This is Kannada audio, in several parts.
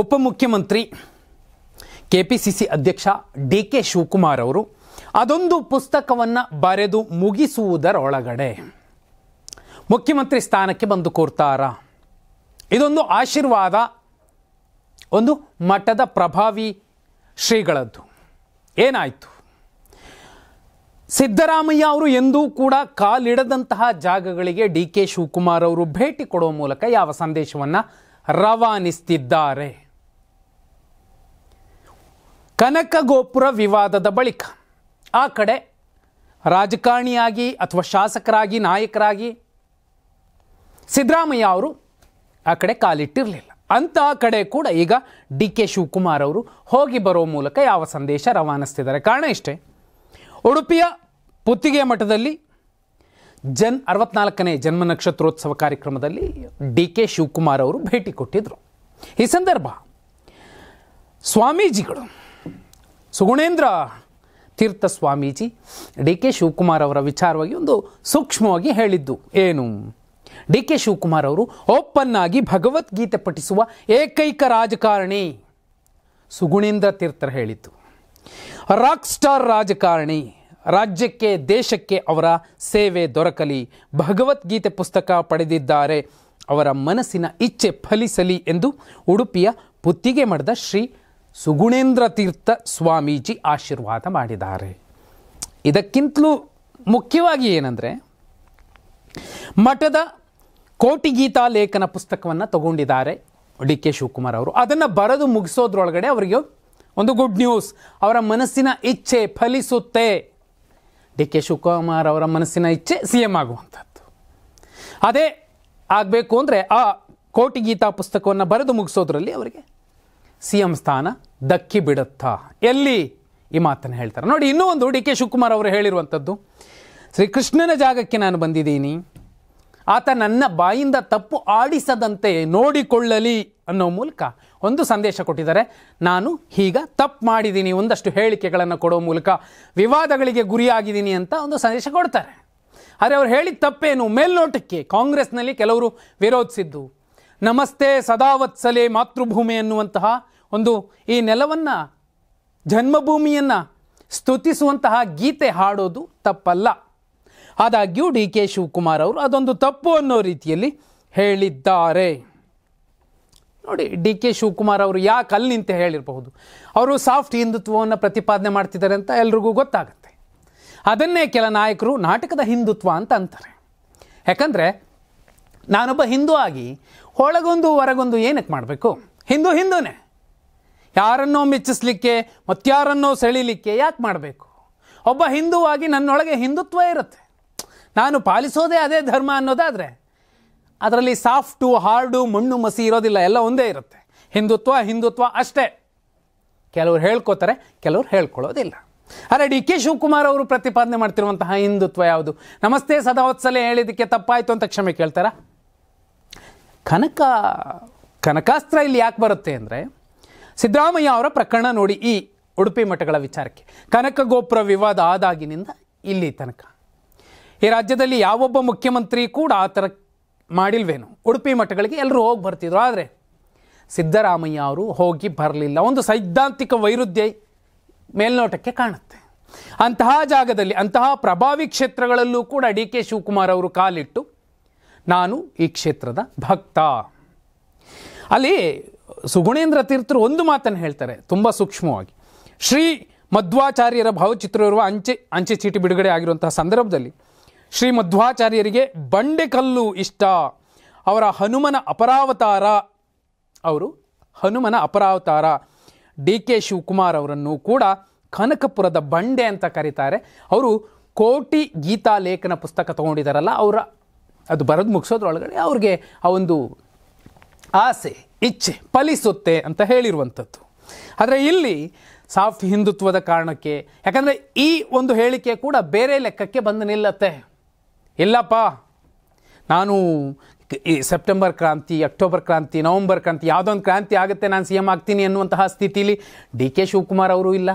ಉಪಮುಖ್ಯಮಂತ್ರಿ ಕೆಪಿಸಿಸಿ ಅಧ್ಯಕ್ಷ ಡಿ ಕೆ ಶಿವಕುಮಾರ್ ಅವರು ಅದೊಂದು ಪುಸ್ತಕವನ್ನು ಬರೆದು ಮುಗಿಸುವುದರೊಳಗಡೆ ಮುಖ್ಯಮಂತ್ರಿ ಸ್ಥಾನಕ್ಕೆ ಬಂದು ಕೂರ್ತಾರ. ಇದೊಂದು ಆಶೀರ್ವಾದ ಒಂದು ಮಠದ ಪ್ರಭಾವಿ ಶ್ರೀಗಳದ್ದು. ಏನಾಯಿತು? ಸಿದ್ದರಾಮಯ್ಯ ಅವರು ಎಂದೂ ಕೂಡ ಕಾಲಿಡದಂತಹ ಜಾಗಗಳಿಗೆ ಡಿ ಕೆ ಶಿವಕುಮಾರ್ ಅವರು ಭೇಟಿ ಕೊಡುವ ಮೂಲಕ ಯಾವ ಸಂದೇಶವನ್ನು ರವಾನಿಸುತ್ತಿದ್ದಾರೆ? ಕನಕ ಗೋಪುರ ವಿವಾದದ ಬಳಿಕ ಆ ಕಡೆ ರಾಜಕಾರಣಿಯಾಗಿ ಅಥವಾ ಶಾಸಕರಾಗಿ ನಾಯಕರಾಗಿ ಸಿದ್ದರಾಮಯ್ಯ ಅವರು ಆ ಕಡೆ ಕಾಲಿಟ್ಟಿರಲಿಲ್ಲ. ಅಂತಹ ಕಡೆ ಕೂಡ ಈಗ ಡಿ ಕೆ ಶಿವಕುಮಾರ್ ಅವರು ಹೋಗಿ ಬರೋ ಮೂಲಕ ಯಾವ ಸಂದೇಶ ರವಾನಿಸ್ತಿದ್ದಾರೆ? ಕಾರಣ ಇಷ್ಟೇ, ಉಡುಪಿಯ ಪುತ್ತಿಗೆ ಮಠದಲ್ಲಿ 64ನೇ ಜನ್ಮ ನಕ್ಷತ್ರೋತ್ಸವ ಕಾರ್ಯಕ್ರಮದಲ್ಲಿ ಡಿ ಕೆ ಶಿವಕುಮಾರ್ ಅವರು ಭೇಟಿ ಕೊಟ್ಟಿದ್ದರು. ಈ ಸಂದರ್ಭ ಸ್ವಾಮೀಜಿಗಳು ಸುಗುಣೇಂದ್ರ ತೀರ್ಥ ಸ್ವಾಮೀಜಿ ಡಿ ಕೆ ಶಿವಕುಮಾರ್ ಅವರ ವಿಚಾರವಾಗಿ ಒಂದು ಸೂಕ್ಷ್ಮವಾಗಿ ಹೇಳಿದ್ದು ಏನು? ಡಿ ಕೆ ಶಿವಕುಮಾರ್ ಅವರು ಓಪನ್ ಆಗಿ ಭಗವದ್ಗೀತೆ ಪಠಿಸುವ ಏಕೈಕ ರಾಜಕಾರಣಿ ಸುಗುಣೇಂದ್ರ ತೀರ್ಥರು ಹೇಳಿದ್ದು. ರಾಕ್ ಸ್ಟಾರ್ ರಾಜಕಾರಣಿ, ರಾಜ್ಯಕ್ಕೆ ದೇಶಕ್ಕೆ ಅವರ ಸೇವೆ ದೊರಕಲಿ, ಭಗವದ್ಗೀತೆ ಪುಸ್ತಕ ಪಡೆದಿದ್ದಾರೆ, ಅವರ ಮನಸ್ಸಿನ ಇಚ್ಛೆ ಫಲಿಸಲಿ ಎಂದು ಉಡುಪಿಯ ಪುತ್ತಿಗೆ ಮಠದ ಶ್ರೀ ಸುಗುಣೇಂದ್ರ ತೀರ್ಥ ಸ್ವಾಮೀಜಿ ಆಶೀರ್ವಾದ ಮಾಡಿದ್ದಾರೆ. ಇದಕ್ಕಿಂತಲೂ ಮುಖ್ಯವಾಗಿ ಏನಂದರೆ, ಮಠದ ಕೋಟಿ ಗೀತಾ ಲೇಖನ ಪುಸ್ತಕವನ್ನು ತಗೊಂಡಿದ್ದಾರೆ ಡಿ ಕೆ ಶಿವಕುಮಾರ್ ಅವರು. ಅದನ್ನು ಬರೆದು ಮುಗಿಸೋದ್ರೊಳಗಡೆ ಅವರಿಗೆ ಒಂದು ಗುಡ್ ನ್ಯೂಸ್, ಅವರ ಮನಸ್ಸಿನ ಇಚ್ಛೆ ಫಲಿಸುತ್ತೆ. ಡಿ ಕೆ ಶಿವಕುಮಾರ್ ಅವರ ಮನಸ್ಸಿನ ಇಚ್ಛೆ ಸಿ ಎಂ ಆಗುವಂಥದ್ದು. ಅದೇ ಆಗಬೇಕು ಅಂದರೆ ಆ ಕೋಟಿ ಗೀತಾ ಪುಸ್ತಕವನ್ನು ಬರೆದು ಮುಗಿಸೋದ್ರಲ್ಲಿ ಅವರಿಗೆ ಸಿ ಎಂ ಸ್ಥಾನ ದಕ್ಕಿ ಬಿಡುತ್ತಾ? ಎಲ್ಲಿ ಈ ಮಾತನ್ನು ಹೇಳ್ತಾರೆ ನೋಡಿ. ಇನ್ನೂ ಒಂದು ಡಿ ಕೆ ಶಿವಕುಮಾರ್ ಅವರು ಹೇಳಿರುವಂಥದ್ದು, ಶ್ರೀಕೃಷ್ಣನ ಜಾಗಕ್ಕೆ ನಾನು ಬಂದಿದ್ದೀನಿ, ಆತ ನನ್ನ ಬಾಯಿಂದ ತಪ್ಪು ಆಡಿಸದಂತೆ ನೋಡಿಕೊಳ್ಳಲಿ ಅನ್ನೋ ಮೂಲಕ ಒಂದು ಸಂದೇಶ ಕೊಟ್ಟಿದ್ದಾರೆ. ನಾನು ಈಗ ತಪ್ಪು ಮಾಡಿದ್ದೀನಿ, ಒಂದಷ್ಟು ಹೇಳಿಕೆಗಳನ್ನು ಕೊಡೋ ಮೂಲಕ ವಿವಾದಗಳಿಗೆ ಗುರಿಯಾಗಿದ್ದೀನಿ ಅಂತ ಒಂದು ಸಂದೇಶ ಕೊಡ್ತಾರೆ. ಆದರೆ ಅವ್ರು ಹೇಳಿದ ತಪ್ಪೇನು? ಮೇಲ್ನೋಟಕ್ಕೆ ಕಾಂಗ್ರೆಸ್ನಲ್ಲಿ ಕೆಲವರು ವಿರೋಧಿಸಿದ್ದು, ನಮಸ್ತೆ ಸದಾವತ್ಸಲೆ ಮಾತೃಭೂಮಿ ಎನ್ನುವಂತಹ ಒಂದು ಈ ನೆಲವನ್ನು, ಜನ್ಮಭೂಮಿಯನ್ನು ಸ್ತುತಿಸುವಂತಹ ಗೀತೆ ಹಾಡೋದು ತಪ್ಪಲ್ಲ. ಆದಾಗ್ಯೂ ಡಿ ಕೆ ಶಿವಕುಮಾರ್ ಅವರು ಅದೊಂದು ತಪ್ಪು ಅನ್ನೋ ರೀತಿಯಲ್ಲಿ ಹೇಳಿದ್ದಾರೆ. ನೋಡಿ, ಡಿ ಕೆ ಶಿವಕುಮಾರ್ ಅವರು ಯಾಕೆ ಅಲ್ಲಿ ನಿಂತೆ ಹೇಳಿರಬಹುದು? ಅವರು ಸಾಫ್ಟ್ ಹಿಂದುತ್ವವನ್ನು ಪ್ರತಿಪಾದನೆ ಮಾಡ್ತಿದ್ದಾರೆ ಅಂತ ಎಲ್ರಿಗೂ ಗೊತ್ತಾಗುತ್ತೆ. ಅದನ್ನೇ ಕೆಲ ನಾಯಕರು ನಾಟಕದ ಹಿಂದುತ್ವ ಅಂತ ಅಂತಾರೆ. ಯಾಕಂದರೆ ನಾನೊಬ್ಬ ಹಿಂದೂ ಆಗಿ ಒಳಗೊಂದು ಹೊರಗೊಂದು ಏನಕ್ಕೆ ಮಾಡಬೇಕು? ಹಿಂದೂನೇ. ಯಾರನ್ನೋ ಮೆಚ್ಚಿಸ್ಲಿಕ್ಕೆ ಮತ್ತಾರನ್ನೋ ಸೆಳೀಲಿಕ್ಕೆ ಯಾಕೆ ಮಾಡಬೇಕು? ಒಬ್ಬ ಹಿಂದೂವಾಗಿ ನನ್ನೊಳಗೆ ಹಿಂದುತ್ವ ಇರುತ್ತೆ, ನಾನು ಪಾಲಿಸೋದೇ ಅದೇ ಧರ್ಮ ಅನ್ನೋದಾದರೆ ಅದರಲ್ಲಿ ಸಾಫ್ಟು ಹಾರ್ಡು ಮಣ್ಣು ಮಸಿ ಇರೋದಿಲ್ಲ, ಎಲ್ಲ ಒಂದೇ ಇರುತ್ತೆ. ಹಿಂದುತ್ವ ಅಷ್ಟೇ. ಕೆಲವರು ಹೇಳ್ಕೋತಾರೆ, ಕೆಲವರು ಹೇಳ್ಕೊಳ್ಳೋದಿಲ್ಲ. ಆದರೆ ಡಿ ಕೆ ಶಿವಕುಮಾರ್ ಅವರು ಪ್ರತಿಪಾದನೆ ಮಾಡ್ತಿರುವಂತಹ ಹಿಂದುತ್ವ ಯಾವುದು? ನಮಸ್ತೆ ಸದಾವತ್ಸಲೆ ಹೇಳಿದ್ದಕ್ಕೆ ತಪ್ಪಾಯಿತು ಅಂತ ಕ್ಷಮೆ ಕೇಳ್ತಾರಾ? ಕನಕಾಸ್ತ್ರ ಇಲ್ಲಿ ಯಾಕೆ ಬರುತ್ತೆ ಅಂದರೆ, ಸಿದ್ದರಾಮಯ್ಯ ಅವರ ಪ್ರಕರಣ ನೋಡಿ. ಈ ಉಡುಪಿ ಮಠಗಳ ವಿಚಾರಕ್ಕೆ ಕನಕ ಗೋಪುರ ವಿವಾದ ಆದಾಗಿನಿಂದ ಇಲ್ಲಿ ತನಕ ಈ ರಾಜ್ಯದಲ್ಲಿ ಯಾವೊಬ್ಬ ಮುಖ್ಯಮಂತ್ರಿ ಕೂಡ ಆ ಥರ ಮಾಡಿಲ್ವೇನು? ಉಡುಪಿ ಮಠಗಳಿಗೆ ಎಲ್ಲರೂ ಹೋಗಿ ಬರ್ತಿದ್ರು, ಆದರೆ ಸಿದ್ದರಾಮಯ್ಯ ಅವರು ಹೋಗಿ ಬರಲಿಲ್ಲ. ಒಂದು ಸೈದ್ಧಾಂತಿಕ ವೈರುಧ್ಯ ಮೇಲ್ನೋಟಕ್ಕೆ ಕಾಣುತ್ತೆ. ಅಂತಹ ಜಾಗದಲ್ಲಿ, ಅಂತಹ ಪ್ರಭಾವಿ ಕ್ಷೇತ್ರಗಳಲ್ಲೂ ಕೂಡ ಡಿ ಕೆ ಶಿವಕುಮಾರ್ ಅವರು ಕಾಲಿಟ್ಟು, ನಾನು ಈ ಕ್ಷೇತ್ರದ ಭಕ್ತ. ಅಲ್ಲಿ ಸುಗುಣೇಂದ್ರ ತೀರ್ಥರು ಒಂದು ಮಾತನ್ನು ಹೇಳ್ತಾರೆ ತುಂಬ ಸೂಕ್ಷ್ಮವಾಗಿ. ಶ್ರೀ ಮಧ್ವಾಚಾರ್ಯರ ಭಾವಚಿತ್ರ ಇರುವ ಅಂಚೆ ಚೀಟಿ ಬಿಡುಗಡೆ ಆಗಿರುವಂತಹ ಸಂದರ್ಭದಲ್ಲಿ ಶ್ರೀ ಮಧ್ವಾಚಾರ್ಯರಿಗೆ ಬಂಡೆಕಲ್ಲು ಇಷ್ಟ, ಅವರ ಹನುಮನ ಅಪರಾವತಾರ ಡಿ ಕೆ ಶಿವಕುಮಾರ್ ಅವರನ್ನು ಕೂಡ ಕನಕಪುರದ ಬಂಡೆ ಅಂತ ಕರೀತಾರೆ. ಅವರು ಕೋಟಿ ಗೀತಾ ಲೇಖನ ಪುಸ್ತಕ ತಗೊಂಡಿದ್ದಾರಲ್ಲ, ಅದು ಬರೆದು ಮುಗಿಸೋದ್ರೊಳಗಡೆ ಅವ್ರಿಗೆ ಆ ಒಂದು ಆಸೆ ಇಚ್ಛೆ ಫಲಿಸುತ್ತೆ ಅಂತ ಹೇಳಿರುವಂಥದ್ದು. ಆದರೆ ಇಲ್ಲಿ ಸಾಫ್ಟ್ ಹಿಂದುತ್ವದ ಕಾರಣಕ್ಕೆ, ಯಾಕಂದರೆ ಈ ಒಂದು ಹೇಳಿಕೆ ಕೂಡ ಬೇರೆ ಲೆಕ್ಕಕ್ಕೆ ಬಂದು ನಿಲ್ಲತ್ತೆ. ಇಲ್ಲಪ್ಪ, ನಾನು ಈ ಸೆಪ್ಟೆಂಬರ್ ಕ್ರಾಂತಿ, ಅಕ್ಟೋಬರ್ ಕ್ರಾಂತಿ, ನವಂಬರ್ ಕ್ರಾಂತಿ, ಯಾವುದೊಂದು ಕ್ರಾಂತಿ ಆಗುತ್ತೆ, ನಾನು ಸಿ ಎಂ ಆಗ್ತೀನಿ ಅನ್ನುವಂತಹ ಸ್ಥಿತಿಲಿ ಡಿ ಕೆ ಶಿವಕುಮಾರ್ ಅವರು ಇಲ್ಲ.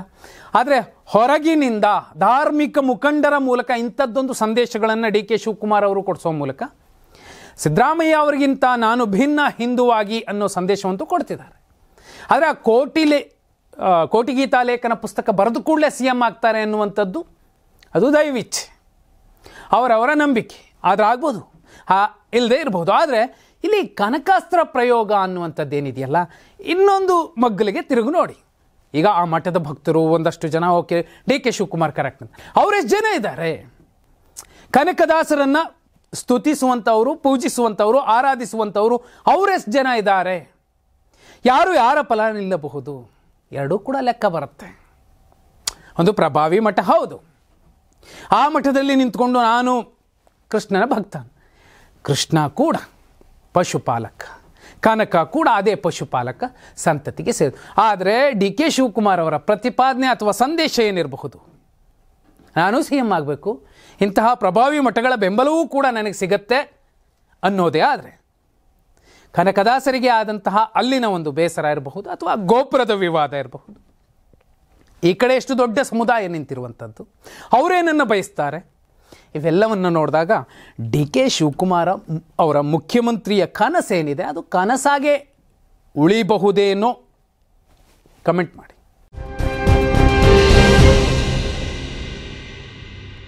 ಆದರೆ ಹೊರಗಿನಿಂದ ಧಾರ್ಮಿಕ ಮುಖಂಡರ ಮೂಲಕ ಇಂಥದ್ದೊಂದು ಸಂದೇಶಗಳನ್ನು ಡಿ ಕೆ ಶಿವಕುಮಾರ್ ಅವರು ಕೊಡಿಸೋ ಮೂಲಕ ಸಿದ್ದರಾಮಯ್ಯ ಅವರಿಗಿಂತ ನಾನು ಭಿನ್ನ ಹಿಂದುವಾಗಿ ಅನ್ನೋ ಸಂದೇಶವಂತೂ ಕೊಡ್ತಿದ್ದಾರೆ. ಆದರೆ ಆ ಕೋಟಿ ಗೀತಾ ಲೇಖನ ಪುಸ್ತಕ ಬರೆದು ಕೂಡಲೇ ಸಿ ಎಂ ಆಗ್ತಾರೆ ಅನ್ನುವಂಥದ್ದು ಅದು ದೈವಿಚ್ಛೆ, ಅವರವರ ನಂಬಿಕೆ. ಆದರೆ ಆಗ್ಬೋದು, ಇಲ್ಲದೆ ಇರ್ಬೋದು. ಆದರೆ ಇಲ್ಲಿ ಕನಕಾಸ್ತ್ರ ಪ್ರಯೋಗ ಅನ್ನುವಂಥದ್ದೇನಿದೆಯಲ್ಲ, ಇನ್ನೊಂದು ಮಗ್ಗಲಿಗೆ ತಿರುಗು ನೋಡಿ. ಈಗ ಆ ಮಠದ ಭಕ್ತರು ಒಂದಷ್ಟು ಜನ, okay D K Shivakumar correct ಅಂತ, ಅವರೆಷ್ಟು ಜನ ಇದ್ದಾರೆ? ಕನಕದಾಸರನ್ನು ಸ್ತುತಿಸುವಂಥವರು, ಪೂಜಿಸುವಂಥವರು, ಆರಾಧಿಸುವಂಥವರು ಅವರೆಷ್ಟು ಜನ ಇದ್ದಾರೆ? ಯಾರ ಫಲ ನಿಲ್ಲಬಹುದು? ಎರಡೂ ಕೂಡ ಲೆಕ್ಕ ಬರುತ್ತೆ. ಒಂದು ಪ್ರಭಾವಿ ಮಠ, ಹೌದು, ಆ ಮಠದಲ್ಲಿ ನಿಂತ್ಕೊಂಡು ನಾನು ಕೃಷ್ಣನ ಭಕ್ತ, ಕೃಷ್ಣ ಕೂಡ ಪಶುಪಾಲಕ, ಕನಕ ಕೂಡ ಅದೇ ಪಶುಪಾಲಕ ಸಂತತಿಗೆ ಸೇರಿದ. ಆದರೆ ಡಿ ಕೆ ಶಿವಕುಮಾರ್ ಅವರ ಪ್ರತಿಪಾದನೆ ಅಥವಾ ಸಂದೇಶ ಏನಿರಬಹುದು? ನಾನು ಸಿ ಎಂ ಆಗಬೇಕು, ಇಂತಹ ಪ್ರಭಾವಿ ಮಠಗಳ ಬೆಂಬಲವೂ ಕೂಡ ನನಗೆ ಸಿಗತ್ತೆ ಅನ್ನೋದೇ. ಆದರೆ ಕನಕದಾಸರಿಗೆ ಆದಂತಹ ಅಲ್ಲಿನ ಒಂದು ಬೇಸರ ಇರಬಹುದು, ಅಥವಾ ಗೋಪುರದ ವಿವಾದ ಇರಬಹುದು. ಈ ಕಡೆ ಎಷ್ಟು ದೊಡ್ಡ ಸಮುದಾಯ ನಿಂತಿರುವಂಥದ್ದು, ಅವರೇನನ್ನು ಬಯಸ್ತಾರೆ? ಇವೆಲ್ಲವನ್ನು ನೋಡಿದಾಗ ಡಿ ಕೆ ಶಿವಕುಮಾರ ಅವರ ಮುಖ್ಯಮಂತ್ರಿಯ ಕನಸೇನಿದೆ ಅದು ಕನಸಾಗೆ ಉಳಿಬಹುದೇನೋ? ಕಮೆಂಟ್ ಮಾಡಿ.